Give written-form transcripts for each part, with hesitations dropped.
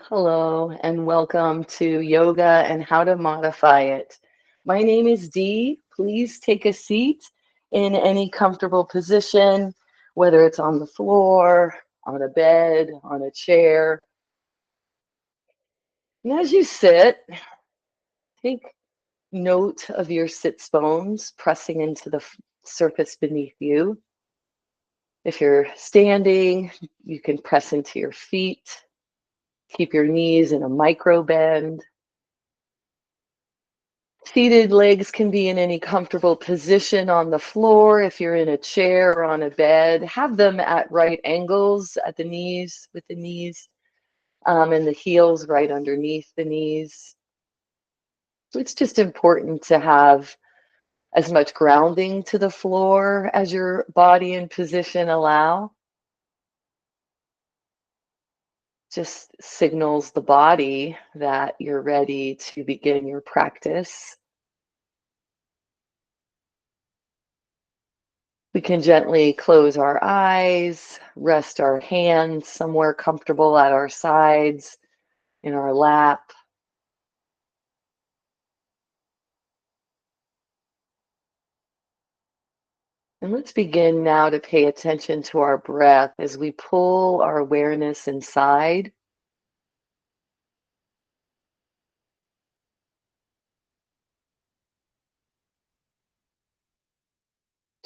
Hello and welcome to Yoga and How to Modify It. My name is Dee. Please take a seat in any comfortable position, whether it's on the floor, on a bed, on a chair. And as you sit, take note of your sits bones pressing into the surface beneath you. If you're standing, you can press into your feet. Keep your knees in a micro bend. Seated legs can be in any comfortable position on the floor. If you're in a chair or on a bed, have them at right angles at the knees, with the knees, and the heels right underneath the knees. So it's just important to have as much grounding to the floor as your body and position allow. Just signals the body that you're ready to begin your practice. We can gently close our eyes, rest our hands somewhere comfortable at our sides, in our lap. And let's begin now to pay attention to our breath as we pull our awareness inside.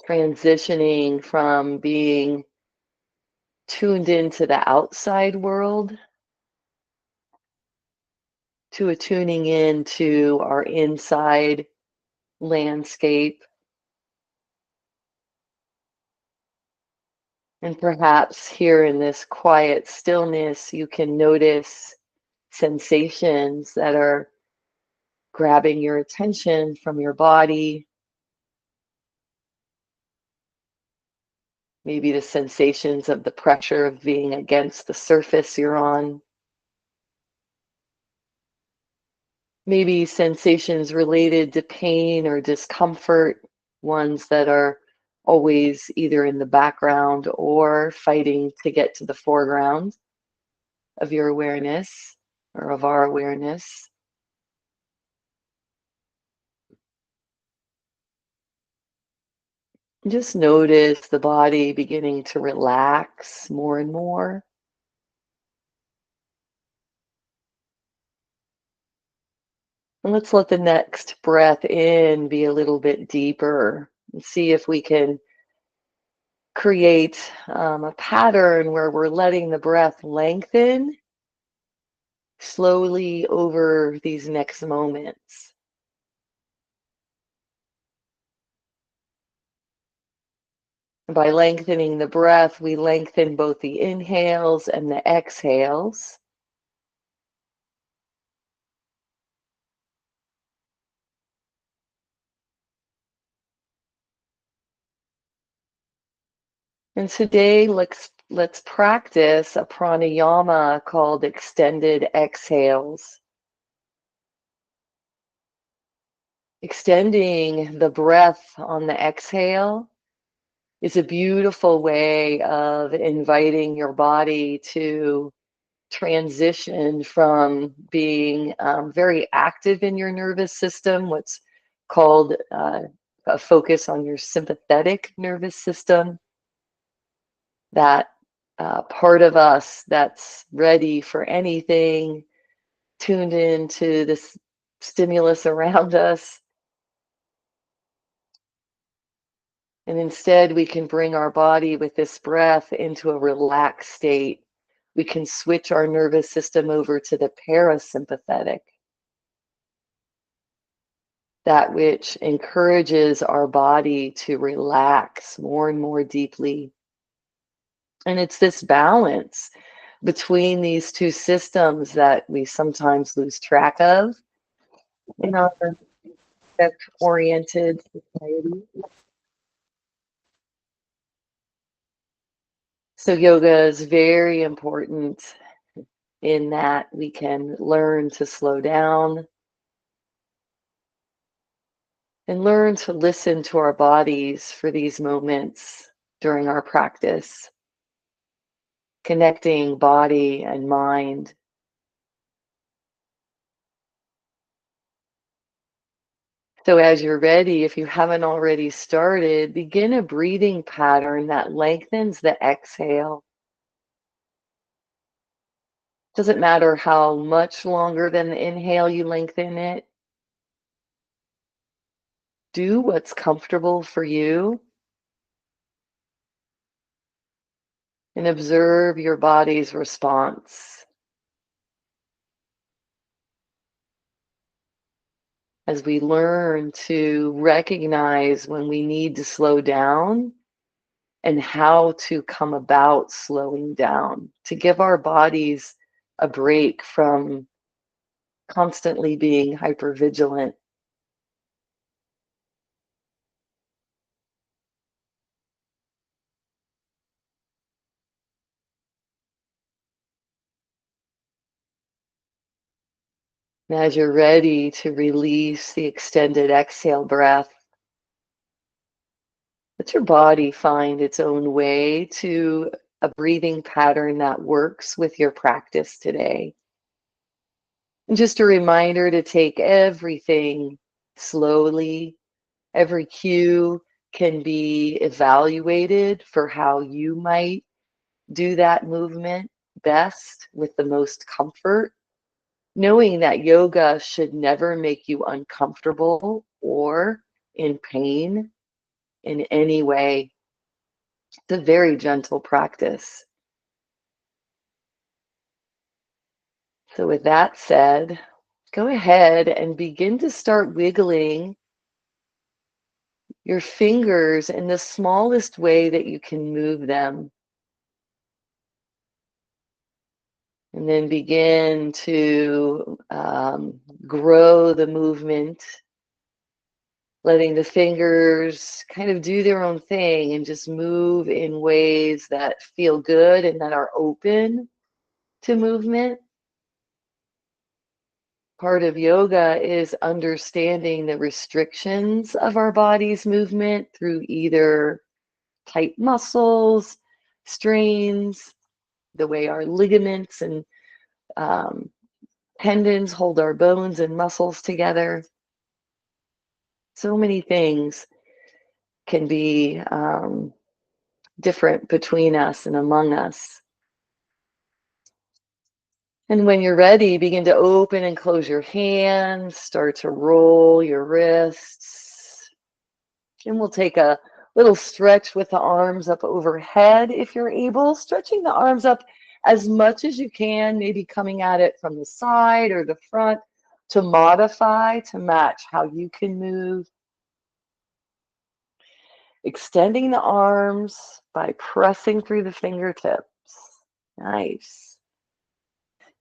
Transitioning from being tuned into the outside world to a tuning into our inside landscape. And perhaps here in this quiet stillness, you can notice sensations that are grabbing your attention from your body. Maybe the sensations of the pressure of being against the surface you're on. Maybe sensations related to pain or discomfort, ones that are always either in the background or fighting to get to the foreground of your awareness or of our awareness. Just notice the body beginning to relax more and more. And let's let the next breath in be a little bit deeper and see if we can create a pattern where we're letting the breath lengthen slowly over these next moments. By lengthening the breath, we lengthen both the inhales and the exhales. And today, let's practice a pranayama called extended exhales. Extending the breath on the exhale is a beautiful way of inviting your body to transition from being very active in your nervous system, what's called a focus on your sympathetic nervous system, that part of us that's ready for anything, tuned into this stimulus around us. And instead, we can bring our body with this breath into a relaxed state. We can switch our nervous system over to the parasympathetic, that which encourages our body to relax more and more deeply. And it's this balance between these two systems that we sometimes lose track of in our oriented society. So yoga is very important in that we can learn to slow down and learn to listen to our bodies for these moments during our practice, connecting body and mind. So as you're ready, if you haven't already started, begin a breathing pattern that lengthens the exhale. Doesn't matter how much longer than the inhale you lengthen it. Do what's comfortable for you and observe your body's response. As we learn to recognize when we need to slow down and how to come about slowing down, to give our bodies a break from constantly being hypervigilant. And as you're ready to release the extended exhale breath, let your body find its own way to a breathing pattern that works with your practice today. And just a reminder to take everything slowly. Every cue can be evaluated for how you might do that movement best with the most comfort, knowing that yoga should never make you uncomfortable or in pain in any way. It's a very gentle practice. So with that said, go ahead and begin to start wiggling your fingers in the smallest way that you can move them. And then begin to grow the movement, letting the fingers kind of do their own thing and just move in ways that feel good and that are open to movement. Part of yoga is understanding the restrictions of our body's movement through either tight muscles, strains, the way our ligaments and um, tendons hold our bones and muscles together. So many things can be different between us and among us. And when you're ready, begin to open and close your hands, start to roll your wrists. And we'll take a little stretch with the arms up overhead if you're able, stretching the arms up as much as you can, maybe coming at it from the side or the front to modify, to match how you can move. Extending the arms by pressing through the fingertips. Nice.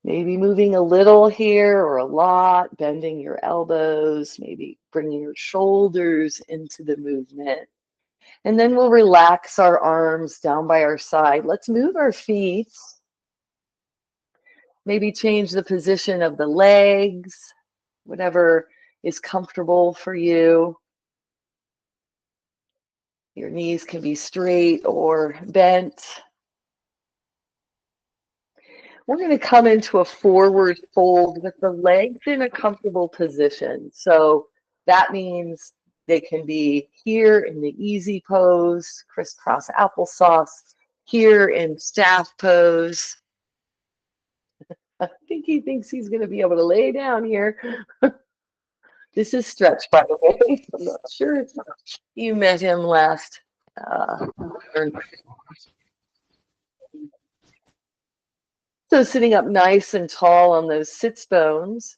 Maybe moving a little here or a lot, bending your elbows, maybe bringing your shoulders into the movement. And then we'll relax our arms down by our side. Let's move our feet. Maybe change the position of the legs, whatever is comfortable for you. Your knees can be straight or bent. We're going to come into a forward fold with the legs in a comfortable position. So that means they can be here in the easy pose, crisscross applesauce, here in staff pose. I think he thinks he's going to be able to lay down here. This is Stretch, by the way. I'm not sure if you met him last. So sitting up nice and tall on those sits bones.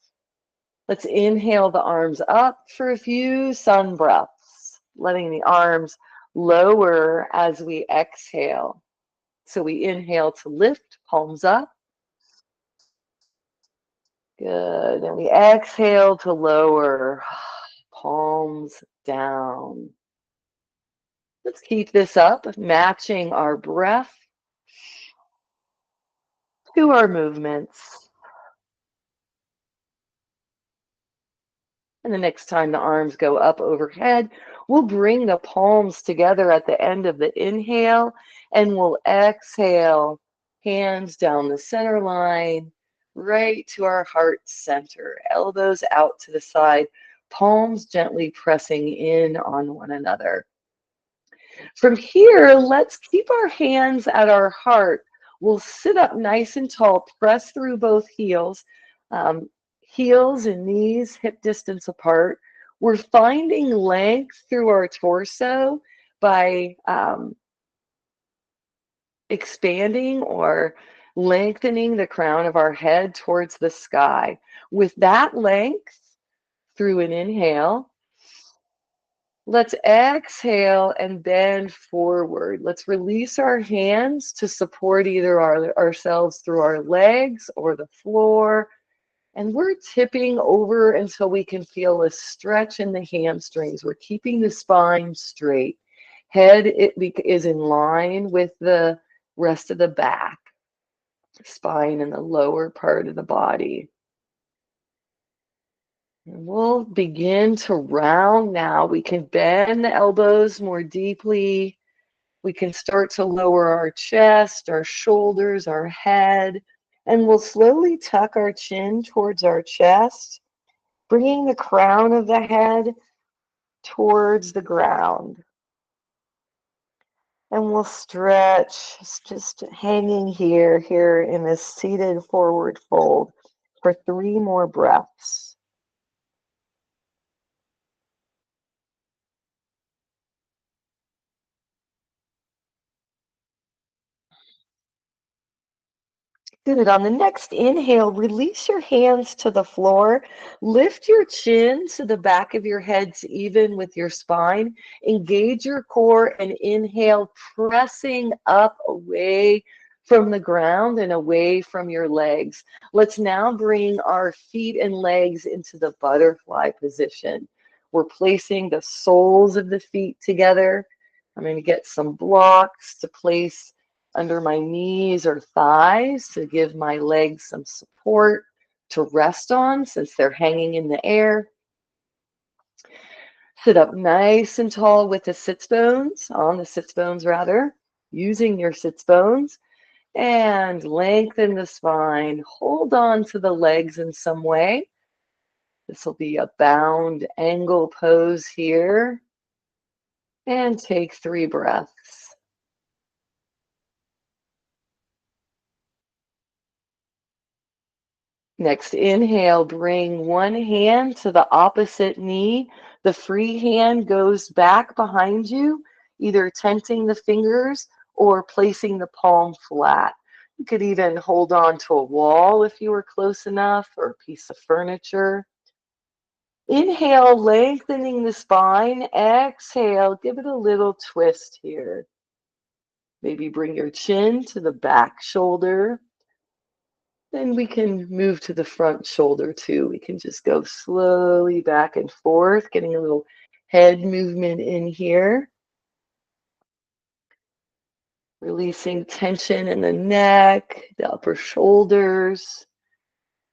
Let's inhale the arms up for a few sun breaths, letting the arms lower as we exhale. So we inhale to lift, palms up. Good. And we exhale to lower, palms down. Let's keep this up, matching our breath to our movements. And the next time the arms go up overhead, we'll bring the palms together at the end of the inhale, and we'll exhale, hands down the center line, right to our heart center, elbows out to the side, palms gently pressing in on one another. From here, let's keep our hands at our heart. We'll sit up nice and tall, press through both heels, heels and knees hip distance apart. We're finding length through our torso by expanding or lengthening the crown of our head towards the sky. With that length, through an inhale, let's exhale and bend forward. Let's release our hands to support either ourselves through our legs or the floor. And we're tipping over until we can feel a stretch in the hamstrings. We're keeping the spine straight. Head is in line with the rest of the back, spine in the lower part of the body. And we'll begin to round now. We can bend the elbows more deeply. We can start to lower our chest, our shoulders, our head, and we'll slowly tuck our chin towards our chest, bringing the crown of the head towards the ground. And we'll stretch, just hanging here in this seated forward fold for 3 more breaths. Good. On the next inhale, release your hands to the floor. Lift your chin so the back of your head's even with your spine. Engage your core and inhale, pressing up away from the ground and away from your legs. Let's now bring our feet and legs into the butterfly position. We're placing the soles of the feet together. I'm going to get some blocks to place under my knees or thighs to give my legs some support to rest on since they're hanging in the air. Sit up nice and tall with the sits bones, on the sits bones rather, using your sits bones, and lengthen the spine. Hold on to the legs in some way. This will be a bound angle pose here. And take 3 breaths. Next, inhale, bring one hand to the opposite knee. The free hand goes back behind you, either tenting the fingers or placing the palm flat. You could even hold on to a wall if you were close enough, or a piece of furniture. Inhale, lengthening the spine. Exhale, give it a little twist here. Maybe bring your chin to the back shoulder. Then we can move to the front shoulder too. We can just go slowly back and forth, getting a little head movement in here. Releasing tension in the neck, the upper shoulders.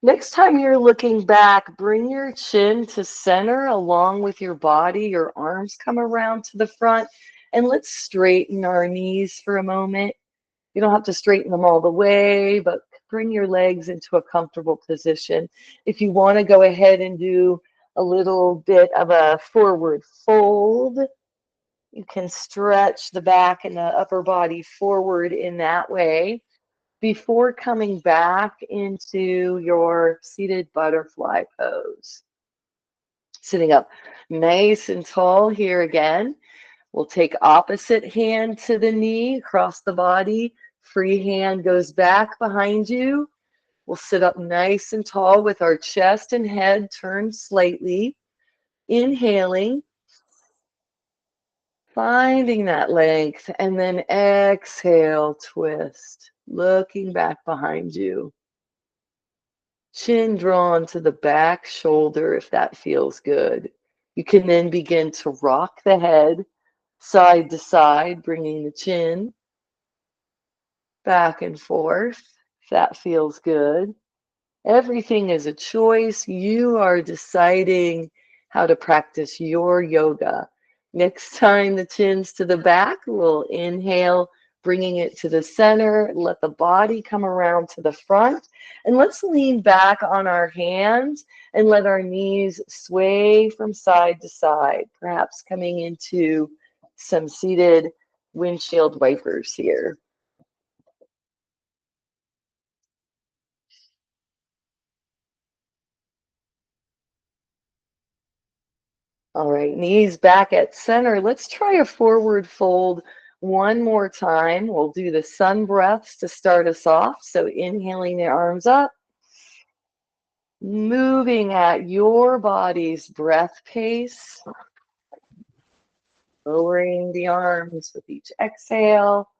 Next time you're looking back, bring your chin to center along with your body. Your arms come around to the front. And let's straighten our knees for a moment. You don't have to straighten them all the way, but bring your legs into a comfortable position. If you want to go ahead and do a little bit of a forward fold, you can stretch the back and the upper body forward in that way before coming back into your seated butterfly pose. Sitting up nice and tall here again. We'll take opposite hand to the knee, across the body. Free hand goes back behind you. We'll sit up nice and tall with our chest and head turned slightly. Inhaling, finding that length, and then exhale, twist, looking back behind you. Chin drawn to the back shoulder if that feels good. You can then begin to rock the head side to side, bringing the chin back and forth, if that feels good. Everything is a choice. You are deciding how to practice your yoga. Next time the chin's to the back, we'll inhale, bringing it to the center. Let the body come around to the front. And let's lean back on our hands and let our knees sway from side to side, perhaps coming into some seated windshield wipers here. All right, knees back at center. Let's try a forward fold one more time. We'll do the sun breaths to start us off. So inhaling the arms up, moving at your body's breath pace, lowering the arms with each exhale.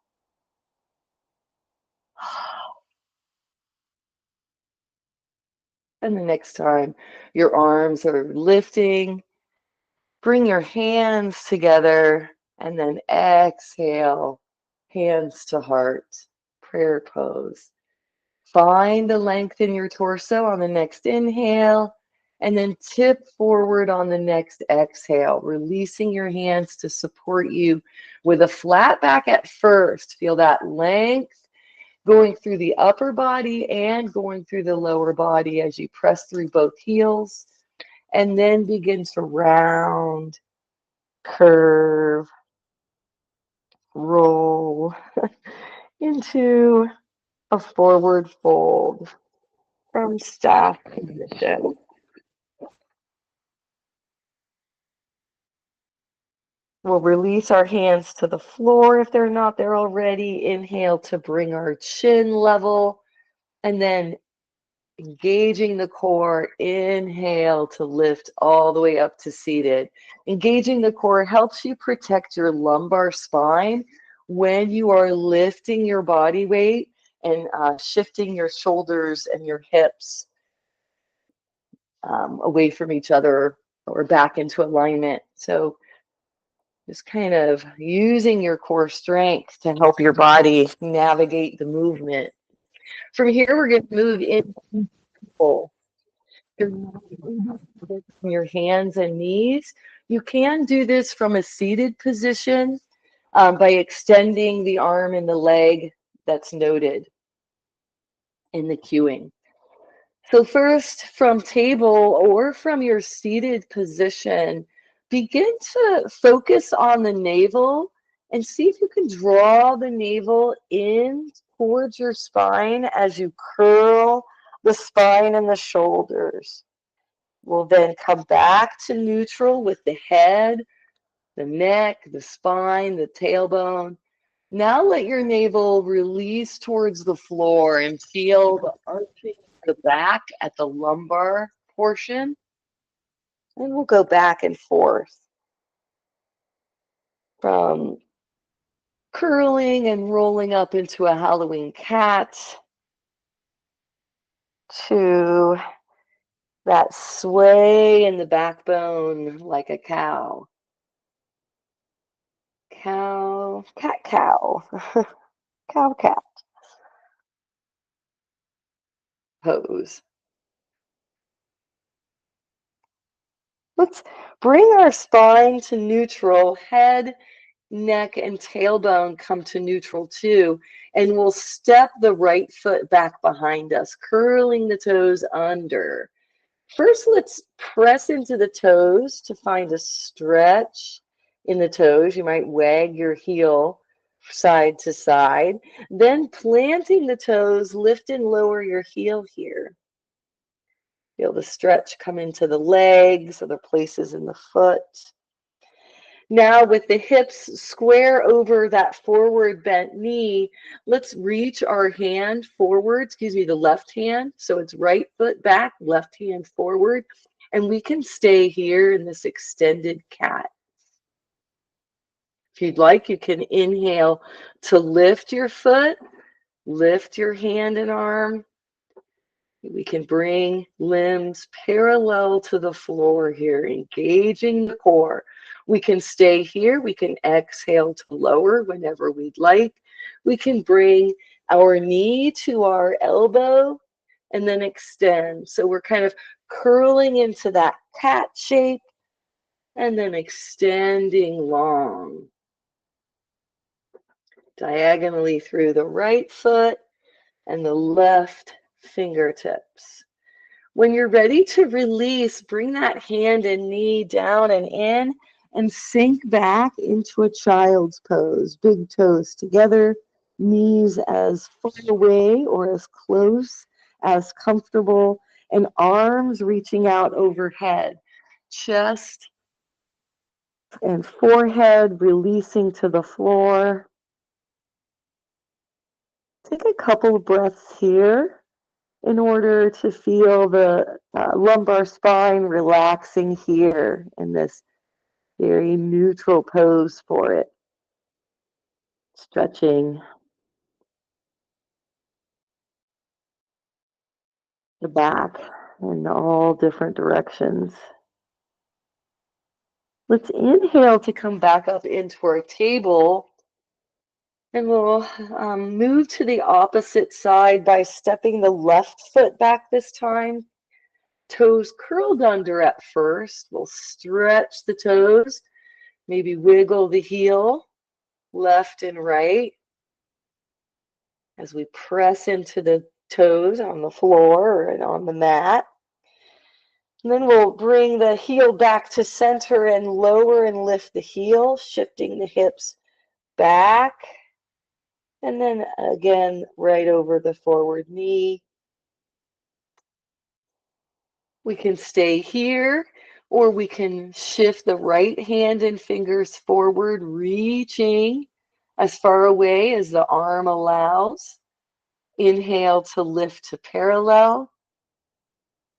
And the next time your arms are lifting, bring your hands together and then exhale, hands to heart, prayer pose. Find the length in your torso on the next inhale, and then tip forward on the next exhale, releasing your hands to support you with a flat back at first. Feel that length going through the upper body and going through the lower body as you press through both heels, and then begin to round, curve, roll into a forward fold from staff position. We'll release our hands to the floor if they're not there already. Inhale to bring our chin level, and then engaging the core. Inhale to lift all the way up to seated. Engaging the core helps you protect your lumbar spine when you are lifting your body weight and shifting your shoulders and your hips away from each other or back into alignment. So just kind of using your core strength to help your body navigate the movement. From here, we're going to move into pull. Your hands and knees. You can do this from a seated position by extending the arm and the leg that's noted in the cueing. So first, from table or from your seated position, begin to focus on the navel and see if you can draw the navel in towards your spine as you curl the spine and the shoulders. We'll then come back to neutral with the head, the neck, the spine, the tailbone. Now let your navel release towards the floor and feel the arching of the back at the lumbar portion. And we'll go back and forth from curling and rolling up into a Halloween cat to that sway in the backbone like a cow. Cow, cat, cow, cow, cat pose. Let's bring our spine to neutral, head, neck, and tailbone come to neutral too. And we'll step the right foot back behind us, curling the toes under. First, let's press into the toes to find a stretch in the toes. You might wag your heel side to side. Then planting the toes, lift and lower your heel here. Feel the stretch come into the legs, other places in the foot. Now with the hips square over that forward bent knee, let's reach our hand forward, the left hand. So it's right foot back, left hand forward. And we can stay here in this extended cat. If you'd like, you can inhale to lift your foot, lift your hand and arm. We can bring limbs parallel to the floor here, engaging the core. We can stay here. We can exhale to lower whenever we'd like. We can bring our knee to our elbow and then extend. So we're kind of curling into that cat shape and then extending long. diagonally through the right foot and the left fingertips. When you're ready to release, bring that hand and knee down and in and sink back into a child's pose. Big toes together, knees as far away or as close as comfortable, and arms reaching out overhead. Chest and forehead releasing to the floor. Take a couple of breaths here in order to feel the lumbar spine relaxing here in this very neutral pose for it. Stretching the back in all different directions. Let's inhale to come back up into our table. And we'll move to the opposite side by stepping the left foot back this time. Toes curled under at first. We'll stretch the toes, maybe wiggle the heel left and right as we press into the toes on the floor and on the mat. And then we'll bring the heel back to center and lower and lift the heel, shifting the hips back. And then again, right over the forward knee. We can stay here, or we can shift the right hand and fingers forward, reaching as far away as the arm allows. Inhale to lift to parallel.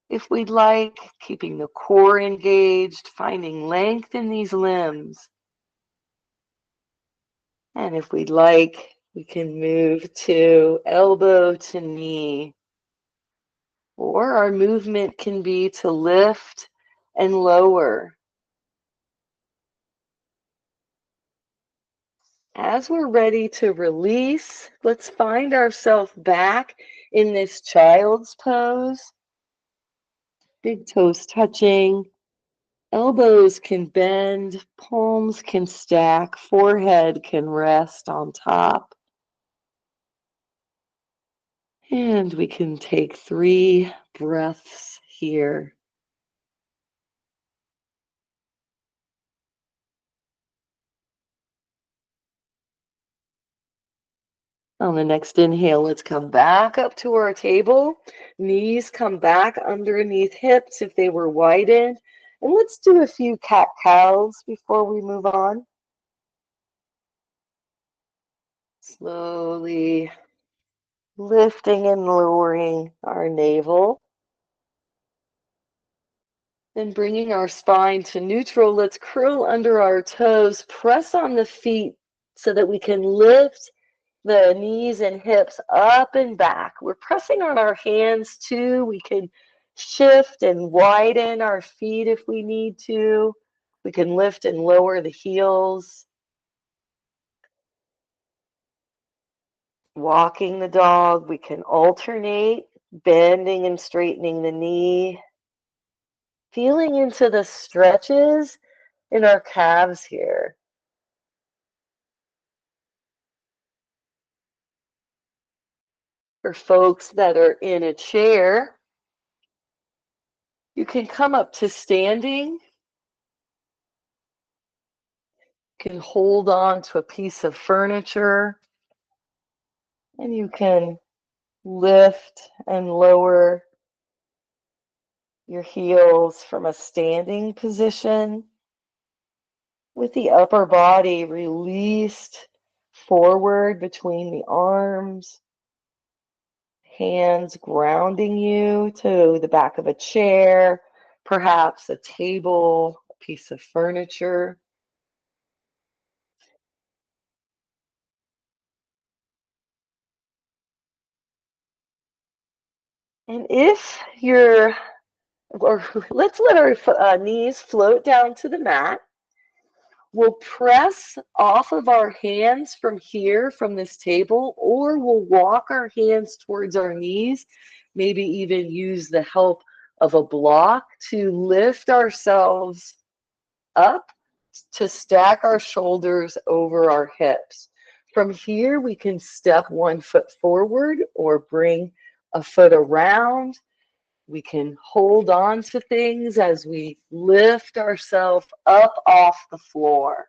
If we'd like, keeping the core engaged, finding length in these limbs. And if we'd like, we can move to elbow to knee. Or our movement can be to lift and lower. As we're ready to release, let's find ourselves back in this child's pose. Big toes touching, elbows can bend, palms can stack, forehead can rest on top. And we can take 3 breaths here. On the next inhale, let's come back up to our table. Knees come back underneath hips if they were widened. And let's do a few cat-cows before we move on. Slowly lifting and lowering our navel. Then bringing our spine to neutral, let's curl under our toes, press on the feet so that we can lift the knees and hips up and back. We're pressing on our hands too. We can shift and widen our feet if we need to. We can lift and lower the heels. Walking the dog, we can alternate, bending and straightening the knee. Feeling into the stretches in our calves here. For folks that are in a chair, you can come up to standing. You can hold on to a piece of furniture, and you can lift and lower your heels from a standing position with the upper body released forward between the arms. Hands grounding you to the back of a chair, perhaps a table, a piece of furniture. And if you're, or let's let our knees float down to the mat. We'll press off of our hands from here, from this table, or we'll walk our hands towards our knees, maybe even use the help of a block to lift ourselves up, to stack our shoulders over our hips. From here, we can step 1 foot forward or bring a foot around. We can hold on to things as we lift ourselves up off the floor.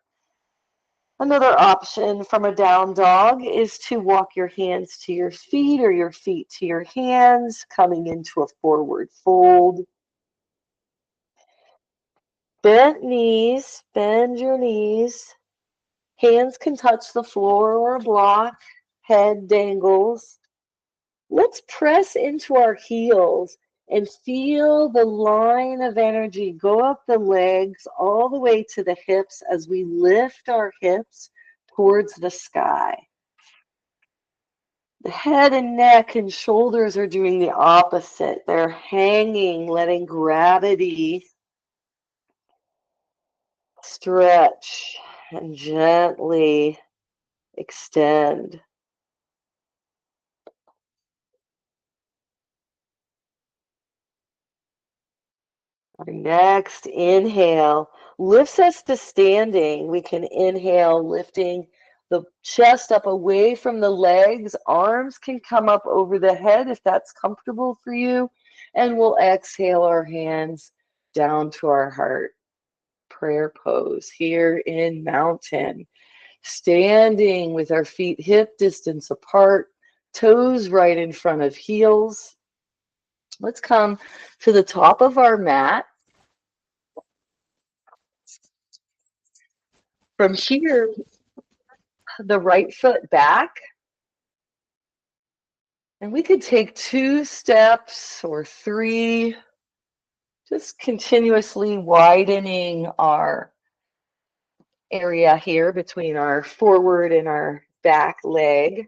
Another option from a down dog is to walk your hands to your feet or your feet to your hands, coming into a forward fold. Bent knees, bend your knees. Hands can touch the floor or a block. Head dangles. Let's press into our heels and feel the line of energy go up the legs all the way to the hips as we lift our hips towards the sky. The head and neck and shoulders are doing the opposite. They're hanging, letting gravity stretch and gently extend. Our next inhale lifts us to standing. We can inhale, lifting the chest up away from the legs. Arms can come up over the head if that's comfortable for you. And we'll exhale our hands down to our heart. Prayer pose here in mountain. Standing with our feet hip distance apart, toes right in front of heels. Let's come to the top of our mat. From here, the right foot back. And we could take 2 steps or 3, just continuously widening our area here between our forward and our back leg.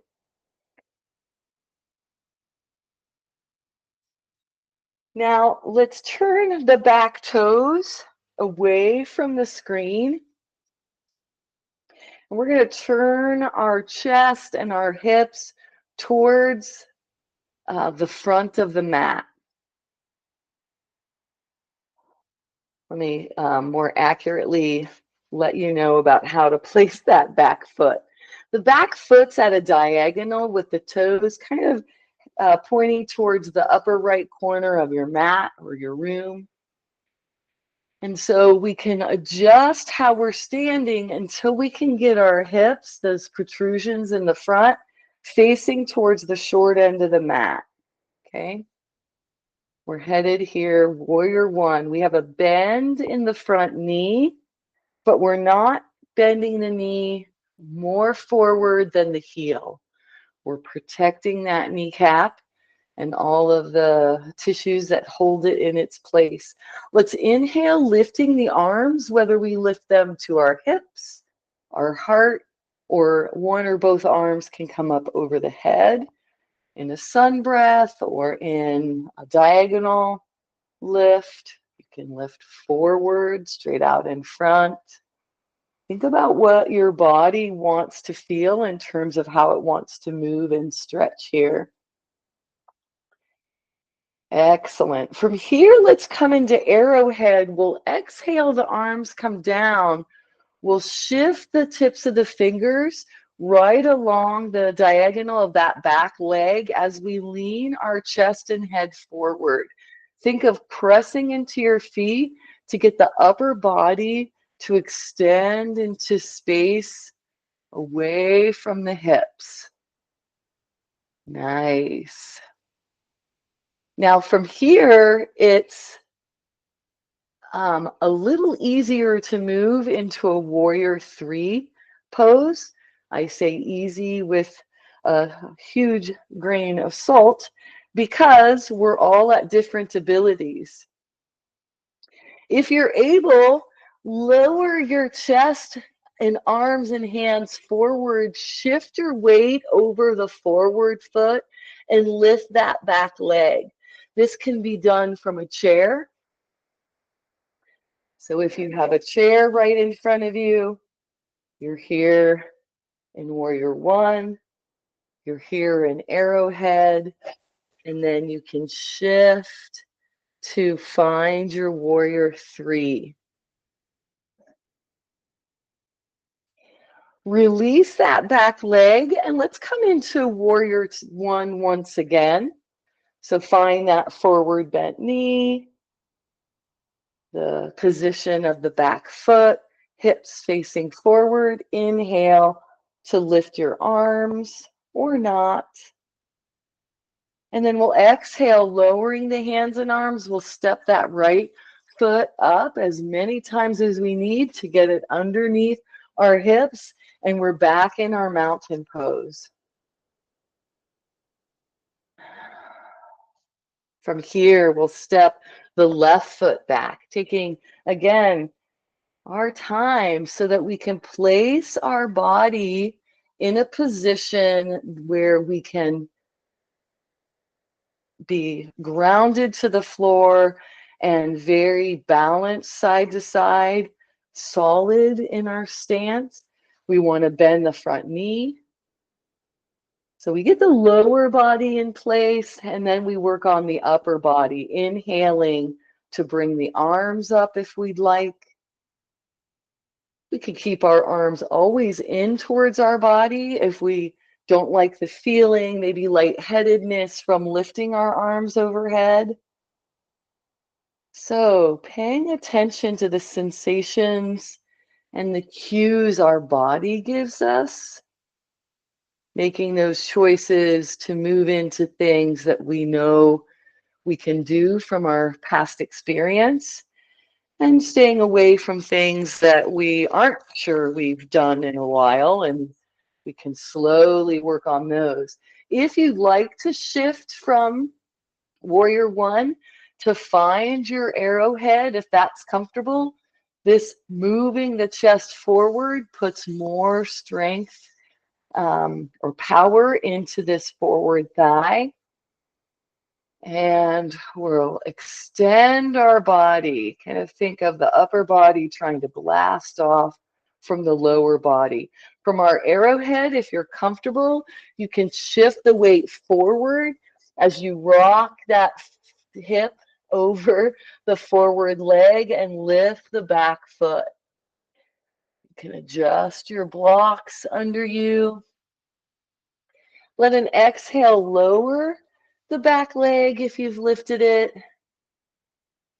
Now let's turn the back toes away from the screen. And we're going to turn our chest and our hips towards the front of the mat. Let me more accurately let you know about how to place that back foot. The back foot's at a diagonal with the toes kind of pointing towards the upper right corner of your mat or your room. And so we can adjust how we're standing until we can get our hips, those protrusions in the front, facing towards the short end of the mat. Okay. We're headed here, warrior 1. We have a bend in the front knee, but we're not bending the knee more forward than the heel. We're protecting that kneecap and all of the tissues that hold it in its place. Let's inhale, lifting the arms, whether we lift them to our hips, our heart, or one or both arms can come up over the head in a sun breath or in a diagonal lift. You can lift forward, straight out in front. Think about what your body wants to feel in terms of how it wants to move and stretch here. Excellent. From here, let's come into arrowhead. We'll exhale, the arms come down. We'll shift the tips of the fingers right along the diagonal of that back leg as we lean our chest and head forward. Think of pressing into your feet to get the upper body to extend into space away from the hips. Nice. Now from here, it's a little easier to move into a warrior 3 pose. I say easy with a huge grain of salt because we're all at different abilities. If you're able, lower your chest and arms and hands forward, shift your weight over the forward foot and lift that back leg. This can be done from a chair. So if you have a chair right in front of you, you're here in warrior 1, you're here in arrowhead, and then you can shift to find your warrior 3. Release that back leg and let's come into warrior one once again. So find that forward bent knee, the position of the back foot, hips facing forward. Inhale to lift your arms or not. And then we'll exhale, lowering the hands and arms. We'll step that right foot up as many times as we need to get it underneath our hips. And we're back in our mountain pose. From here, we'll step the left foot back, taking, again, our time so that we can place our body in a position where we can be grounded to the floor and very balanced side to side, solid in our stance. We want to bend the front knee. So we get the lower body in place and then we work on the upper body, inhaling to bring the arms up if we'd like. We can keep our arms always in towards our body if we don't like the feeling, maybe lightheadedness from lifting our arms overhead. So paying attention to the sensations and the cues our body gives us, making those choices to move into things that we know we can do from our past experience, and staying away from things that we aren't sure we've done in a while, and we can slowly work on those. If you'd like to shift from warrior one to find your arrowhead, if that's comfortable, this moving the chest forward puts more strength or power into this forward thigh. And we'll extend our body. Kind of think of the upper body trying to blast off from the lower body. From our arrowhead, if you're comfortable, you can shift the weight forward as you rock that hip over the forward leg and lift the back foot. You can adjust your blocks under you. Let an exhale lower the back leg if you've lifted it.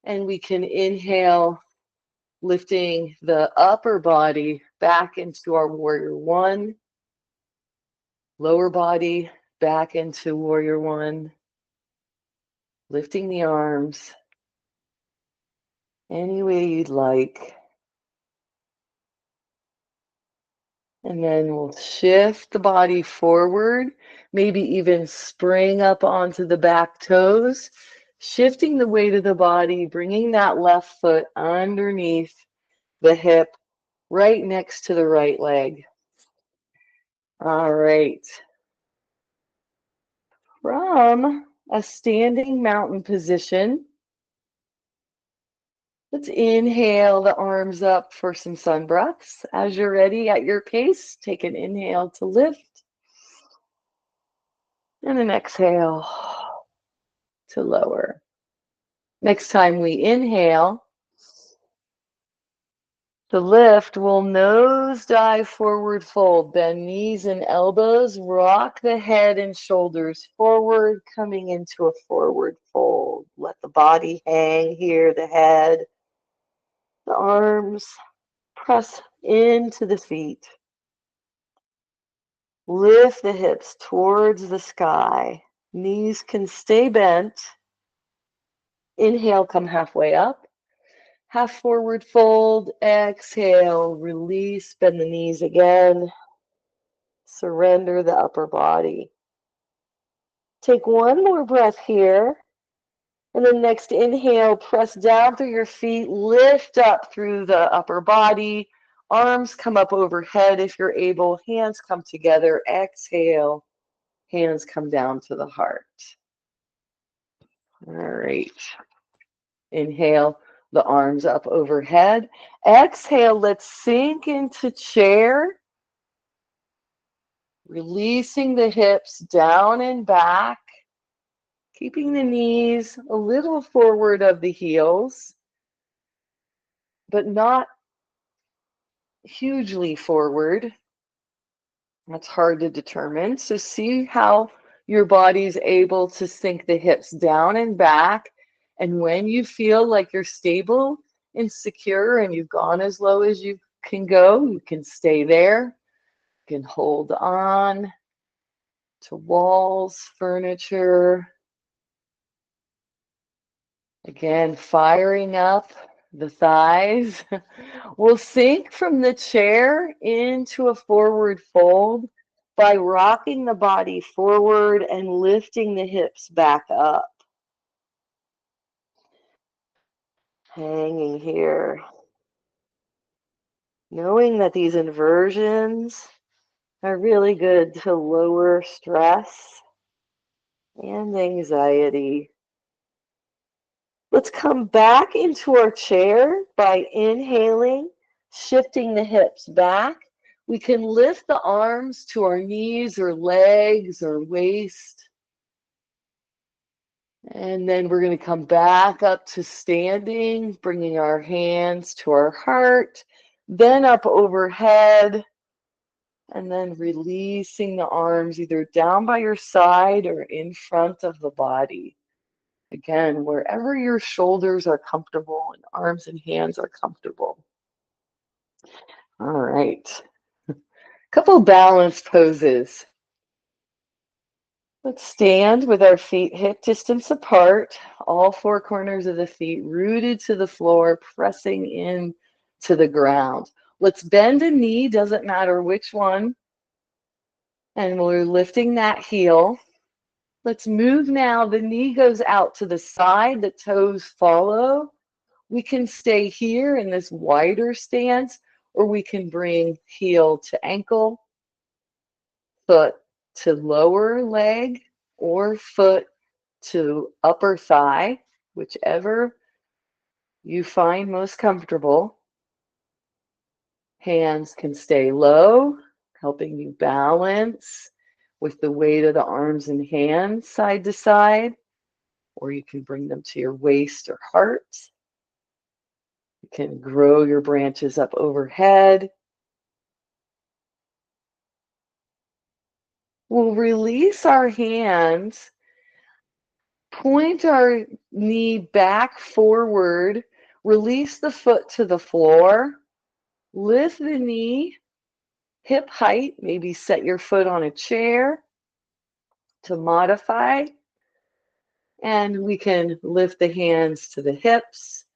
And we can inhale, lifting the upper body back into our warrior one. Lower body back into warrior one. Lifting the arms any way you'd like. And then we'll shift the body forward, maybe even spring up onto the back toes, shifting the weight of the body, bringing that left foot underneath the hip, right next to the right leg. All right. From a standing mountain position, let's inhale the arms up for some sun breaths. As you're ready at your pace, take an inhale to lift and an exhale to lower. Next time we inhale, to lift, we'll nose dive forward fold. Bend knees and elbows, rock the head and shoulders forward, coming into a forward fold. Let the body hang here, the head, the arms, press into the feet. Lift the hips towards the sky. Knees can stay bent. Inhale, come halfway up. Half forward fold, exhale, release, bend the knees again. Surrender the upper body. Take one more breath here. And then next inhale, press down through your feet, lift up through the upper body. Arms come up overhead if you're able. Hands come together. Exhale, hands come down to the heart. All right. Inhale, the arms up overhead. Exhale, let's sink into chair. Releasing the hips down and back. Keeping the knees a little forward of the heels, but not hugely forward. That's hard to determine. So see how your body's able to sink the hips down and back. And when you feel like you're stable and secure and you've gone as low as you can go, you can stay there. You can hold on to walls, furniture. Again, firing up the thighs. We'll sink from the chair into a forward fold by rocking the body forward and lifting the hips back up. Hanging here. Knowing that these inversions are really good to lower stress and anxiety. Let's come back into our chair by inhaling, shifting the hips back. We can lift the arms to our knees or legs or waist. And then we're going to come back up to standing, bringing our hands to our heart, then up overhead, and then releasing the arms either down by your side or in front of the body. Again, wherever your shoulders are comfortable and arms and hands are comfortable. All right. Couple balance poses. Let's stand with our feet hip distance apart, all four corners of the feet rooted to the floor, pressing in to the ground. Let's bend a knee, doesn't matter which one, and we're lifting that heel. Let's move now. The knee goes out to the side, the toes follow. We can stay here in this wider stance, or we can bring heel to ankle, foot to lower leg, or foot to upper thigh, whichever you find most comfortable. Hands can stay low, helping you balance with the weight of the arms and hands side to side, or you can bring them to your waist or heart. You can grow your branches up overhead. We'll release our hands, point our knee back forward, release the foot to the floor, lift the knee, hip height, maybe set your foot on a chair to modify, and we can lift the hands to the hips,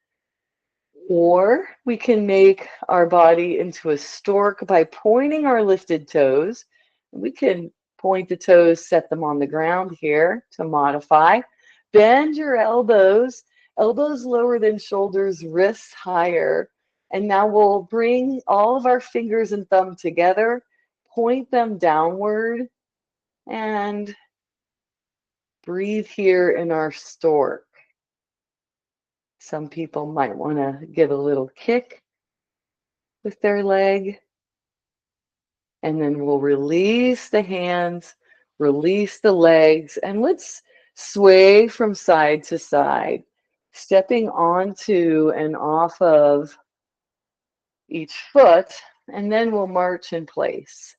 or we can make our body into a stork by pointing our lifted toes. We can point the toes, set them on the ground here to modify. Bend your elbows, elbows lower than shoulders, wrists higher. And now we'll bring all of our fingers and thumb together, point them downward, and breathe here in our stork. Some people might want to give a little kick with their leg. And then we'll release the hands, release the legs, and let's sway from side to side, stepping onto and off of each foot, and then we'll march in place.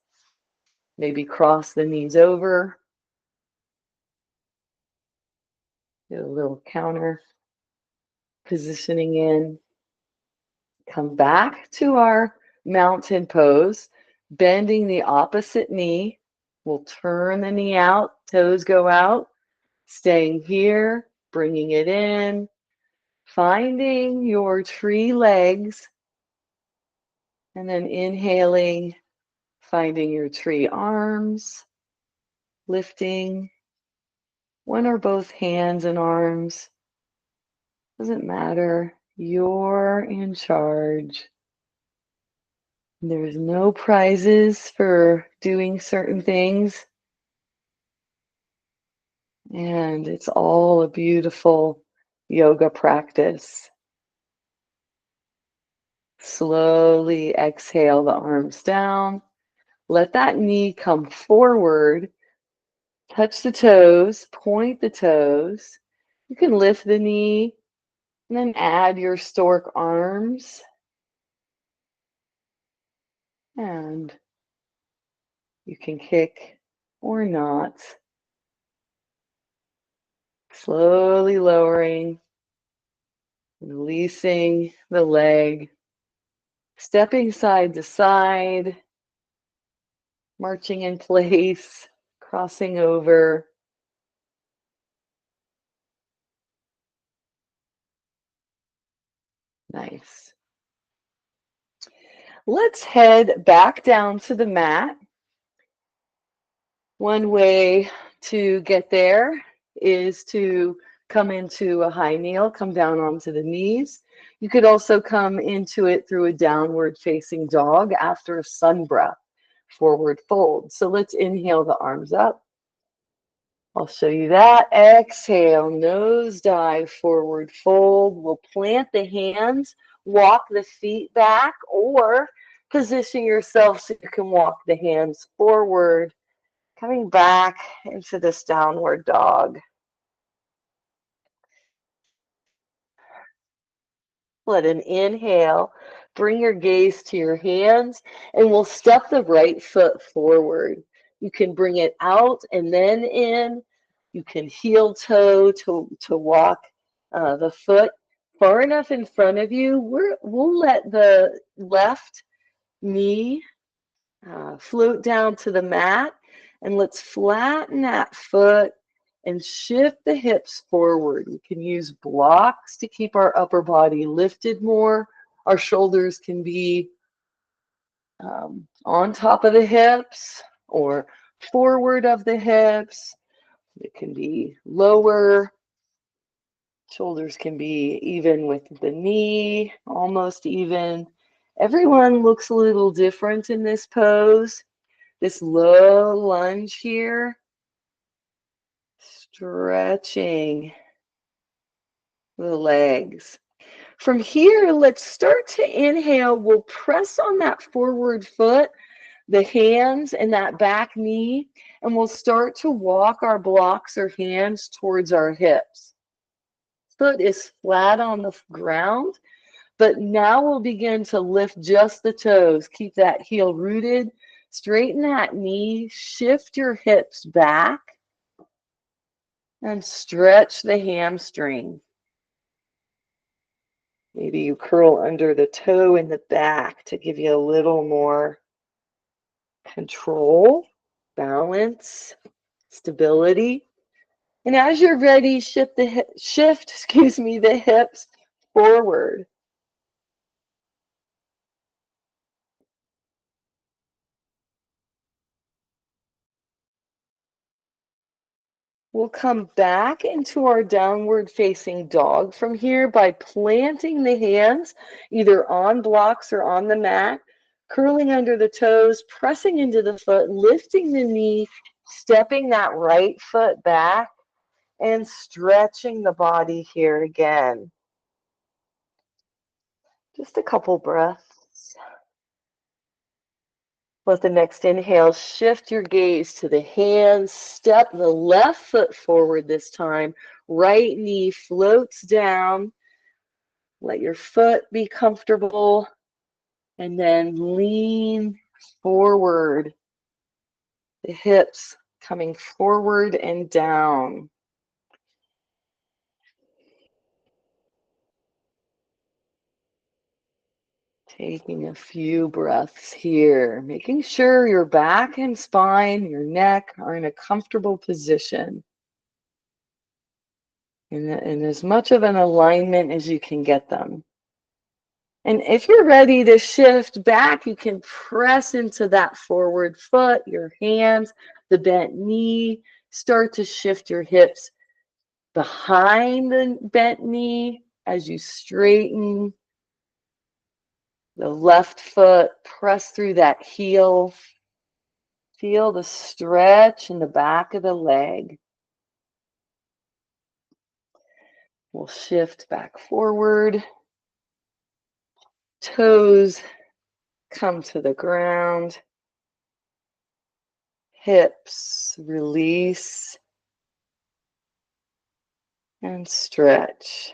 Maybe cross the knees over, do a little counter positioning in, come back to our mountain pose, bending the opposite knee. We'll turn the knee out, toes go out, staying here, bringing it in, finding your tree legs, and then inhaling, finding your tree arms, lifting one or both hands and arms. Doesn't matter. You're in charge. There's no prizes for doing certain things. And it's all a beautiful yoga practice. Slowly exhale the arms down. Let that knee come forward. Touch the toes, point the toes. You can lift the knee and then add your stork arms. And You can kick or not. Slowly lowering, releasing the leg, stepping side to side, marching in place, crossing over. Nice. Let's head back down to the mat. One way to get there is to come into a high kneel, come down onto the knees. You could also come into it through a downward facing dog after a sun breath, forward fold. So let's inhale the arms up. I'll show you that. Exhale, nose dive, forward fold. We'll plant the hands, walk the feet back, or position yourself so you can walk the hands forward, coming back into this downward dog. Let an inhale. Bring your gaze to your hands, and we'll step the right foot forward. You can bring it out and then in. You can heel toe to walk the foot far enough in front of you. We'll let the left knee float down to the mat, and let's flatten that foot and shift the hips forward. We can use blocks to keep our upper body lifted more. Our shoulders can be on top of the hips or forward of the hips. It can be lower. Shoulders can be even with the knee, almost even. Everyone looks a little different in this pose. This low lunge here, stretching the legs. From here, let's start to inhale. We'll press on that forward foot, the hands and that back knee, and we'll start to walk our blocks or hands towards our hips. Foot is flat on the ground, but now we'll begin to lift just the toes. Keep that heel rooted. Straighten that knee. Shift your hips back and stretch the hamstring. Maybe you curl under the toe in the back to give you a little more control, balance, stability. And as you're ready, shift the hips forward. We'll come back into our downward facing dog from here by planting the hands either on blocks or on the mat, curling under the toes, pressing into the foot, lifting the knee, stepping that right foot back, and stretching the body here again. Just a couple breaths. Let the next inhale shift your gaze to the hands. Step the left foot forward this time. Right knee floats down. Let your foot be comfortable. And then lean forward. The hips coming forward and down. Taking a few breaths here, making sure your back and spine, your neck are in a comfortable position. In as much of an alignment as you can get them. And if you're ready to shift back, you can press into that forward foot, your hands, the bent knee. Start to shift your hips behind the bent knee as you straighten the left foot. Press through that heel. Feel the stretch in the back of the leg. We'll shift back forward. Toes come to the ground. Hips release and stretch.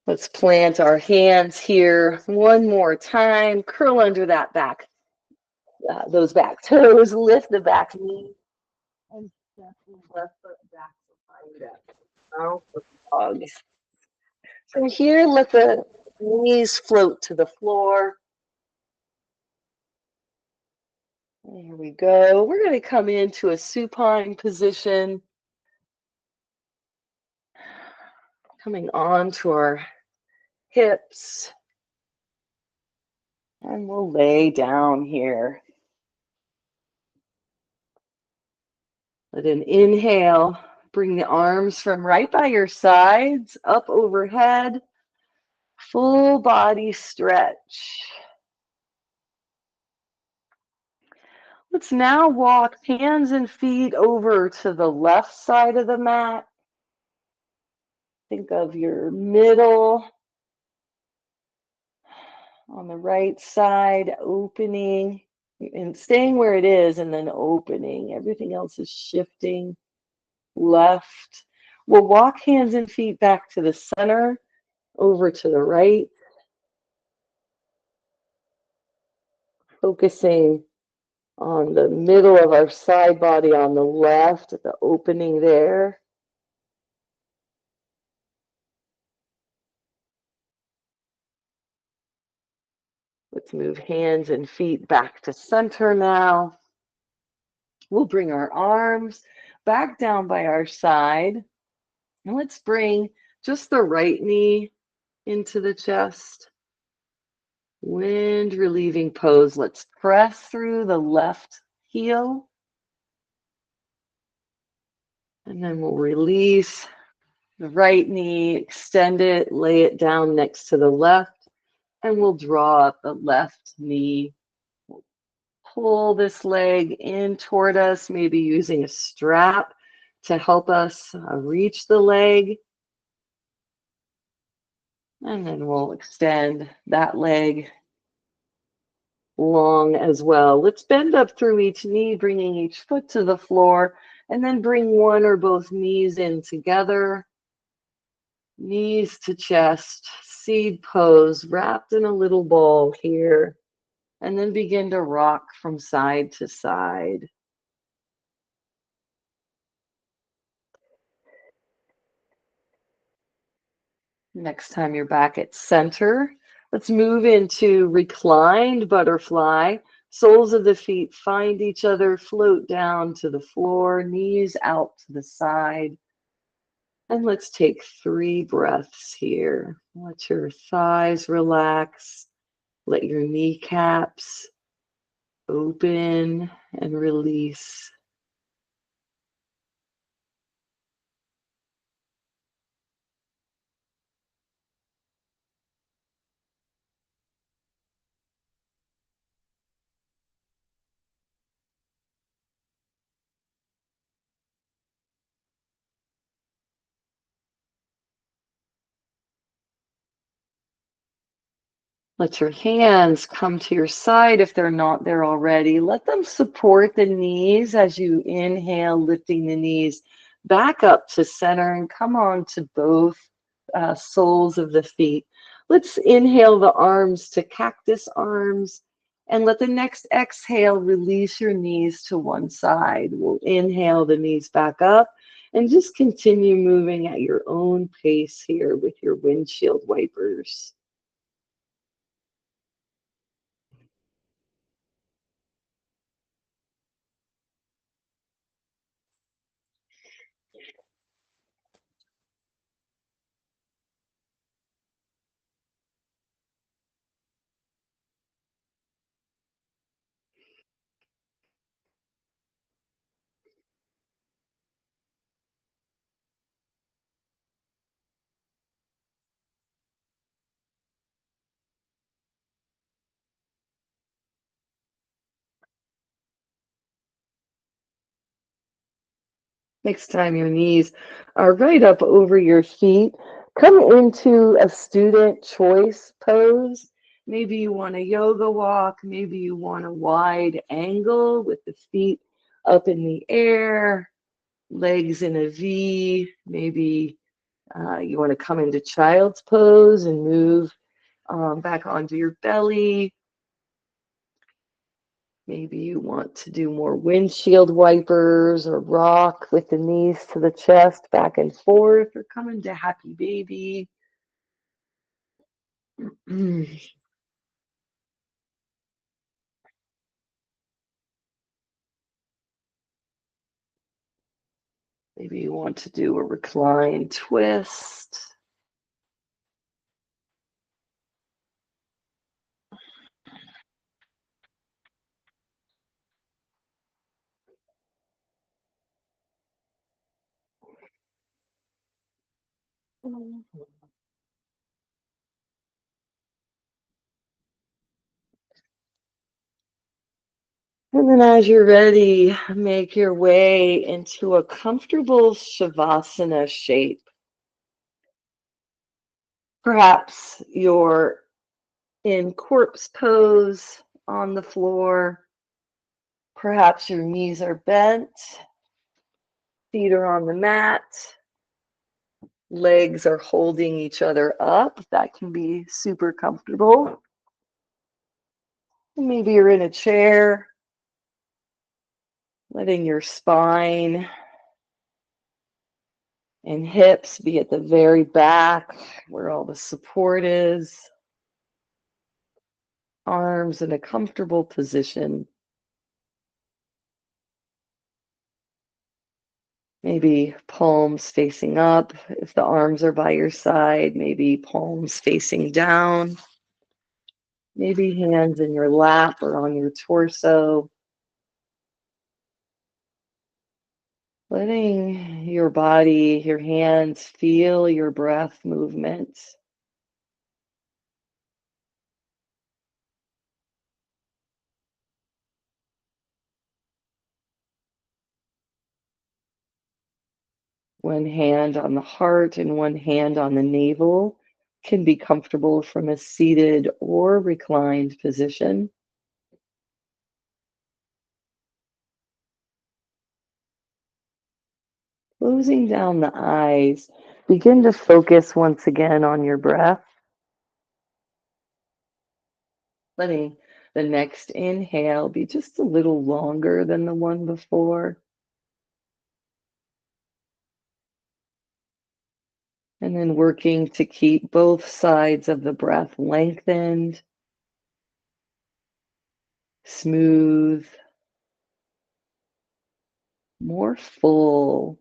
Let's plant our hands here one more time. Curl under that back, those back toes. Lift the back knee and step the left foot back behind us. Now for dogs. From here, let the knees float to the floor. There we go. We're going to come into a supine position. Coming on to our hips. And we'll lay down here. Let an inhale. Bring the arms from right by your sides, up overhead. Full body stretch. Let's now walk hands and feet over to the left side of the mat. Think of your middle on the right side, opening and staying where it is and then opening. Everything else is shifting left. We'll walk hands and feet back to the center, over to the right, focusing on the middle of our side body on the left, at the opening there. Let's move hands and feet back to center now. We'll bring our arms back down by our side. And let's bring just the right knee into the chest. Wind relieving pose. Let's press through the left heel. And then we'll release the right knee, extend it, lay it down next to the left, and we'll draw up the left knee. We'll pull this leg in toward us, maybe using a strap to help us reach the leg. And then we'll extend that leg long as well. Let's bend up through each knee, bringing each foot to the floor, and then bring one or both knees in together. Knees to chest, seed pose, wrapped in a little ball here, and then begin to rock from side to side. Next time you're back at center, let's move into reclined butterfly. Soles of the feet find each other, float down to the floor, knees out to the side. And let's take 3 breaths here. Let your thighs relax. Let your kneecaps open and release. Let your hands come to your side if they're not there already. Let them support the knees as you inhale, lifting the knees back up to center and come on to both soles of the feet. Let's inhale the arms to cactus arms, and let the next exhale release your knees to one side. We'll inhale the knees back up and just continue moving at your own pace here with your windshield wipers. Next time your knees are right up over your feet, come into a student choice pose. Maybe you want a yoga walk. Maybe you want a wide angle with the feet up in the air, legs in a V, maybe You want to come into child's pose and move back onto your belly. Maybe you want to do more windshield wipers or rock with the knees to the chest, back and forth, or come into happy baby. Maybe you want to do a recline twist. And then as you're ready, make your way into a comfortable Shavasana shape. Perhaps you're in corpse pose on the floor. Perhaps your knees are bent, feet are on the mat, legs are holding each other up. That can be super comfortable. Maybe you're in a chair, letting your spine and hips be at the very back where all the support is. Arms in a comfortable position. Maybe palms facing up if the arms are by your side, maybe palms facing down, maybe hands in your lap or on your torso. Letting your body, your hands feel your breath movement. One hand on the heart and one hand on the navel can be comfortable from a seated or reclined position. Closing down the eyes, begin to focus once again on your breath. Letting the next inhale be just a little longer than the one before. And then working to keep both sides of the breath lengthened, smooth, more full.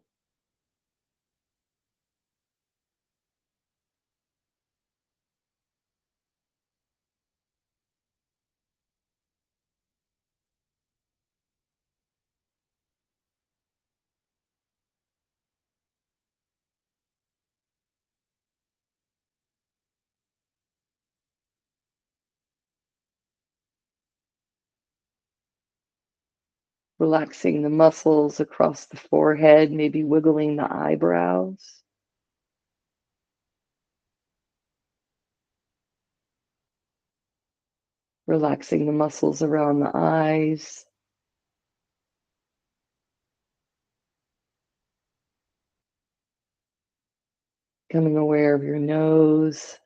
Relaxing the muscles across the forehead, maybe wiggling the eyebrows. Relaxing the muscles around the eyes. Becoming aware of your nose,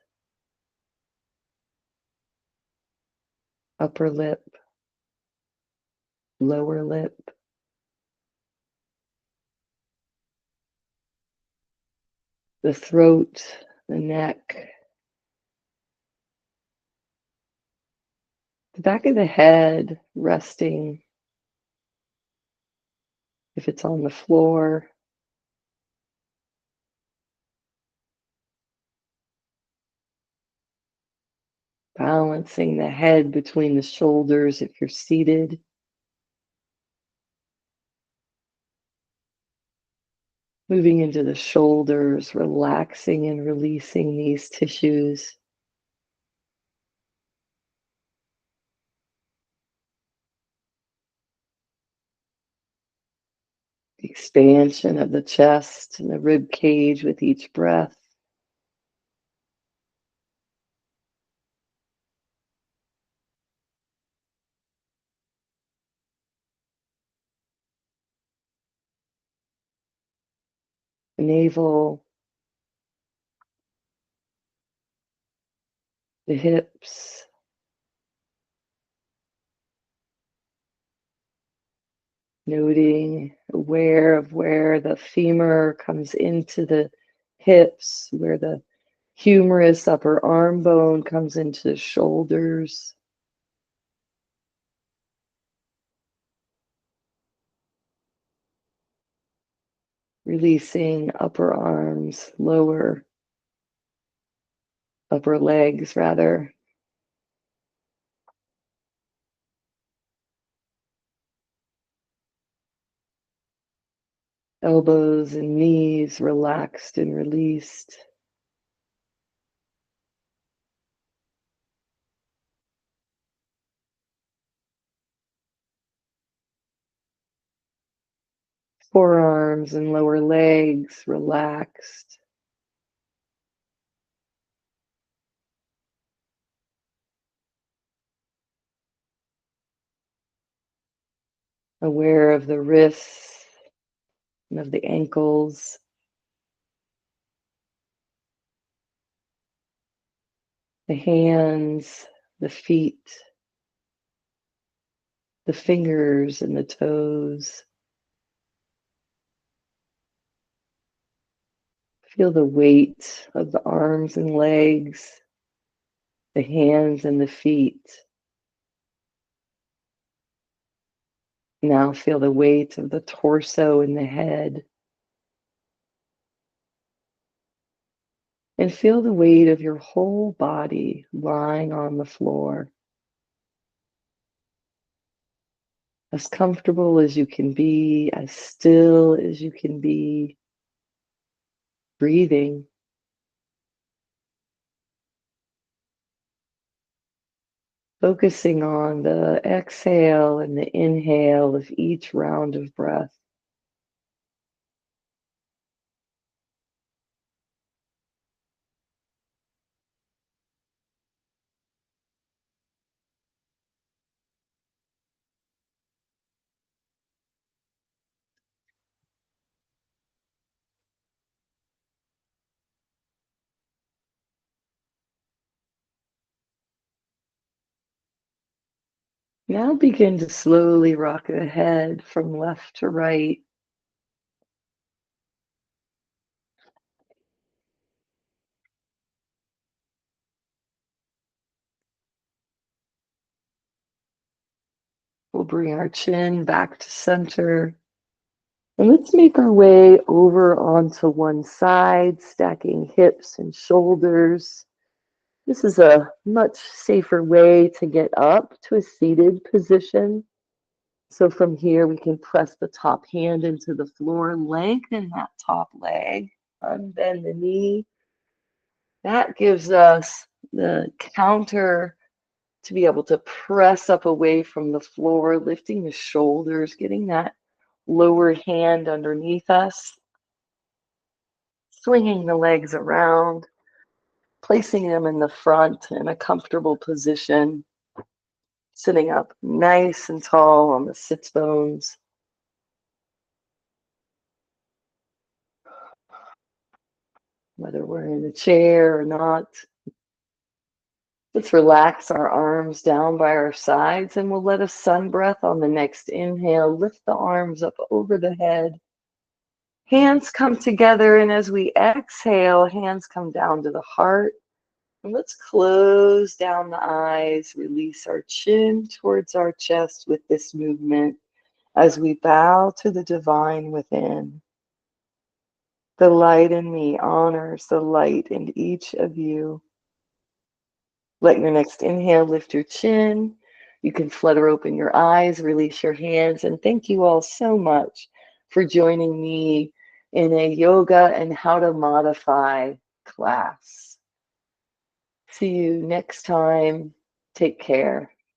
upper lip, lower lip. The throat, the neck, the back of the head resting if it's on the floor. Balancing the head between the shoulders if you're seated. Moving into the shoulders, relaxing and releasing these tissues. The expansion of the chest and the rib cage with each breath. The navel, the hips, noting, aware of where the femur comes into the hips, where the humerus upper arm bone comes into the shoulders. Releasing upper arms, upper legs rather. Elbows and knees relaxed and released. Forearms and lower legs relaxed. Aware of the wrists and of the ankles. The hands, the feet, the fingers and the toes. Feel the weight of the arms and legs, the hands and the feet. Now feel the weight of the torso and the head. And feel the weight of your whole body lying on the floor. As comfortable as you can be, as still as you can be, breathing. Focusing on the exhale and the inhale of each round of breath. Now begin to slowly rock the head from left to right. We'll bring our chin back to center. And let's make our way over onto one side, stacking hips and shoulders. This is a much safer way to get up to a seated position. So from here, we can press the top hand into the floor, lengthen that top leg, unbend the knee. That gives us the counter to be able to press up away from the floor, lifting the shoulders, getting that lower hand underneath us, swinging the legs around, placing them in the front in a comfortable position, sitting up nice and tall on the sits bones. Whether we're in a chair or not, let's relax our arms down by our sides and we'll let a sun breath on the next inhale. Lift the arms up over the head. Hands come together, and as we exhale, hands come down to the heart. And let's close down the eyes, release our chin towards our chest with this movement as we bow to the divine within. The light in me honors the light in each of you. Let your next inhale lift your chin. You can flutter open your eyes, release your hands, and thank you all so much for joining me in a yoga and how to modify class. See you next time. Take care.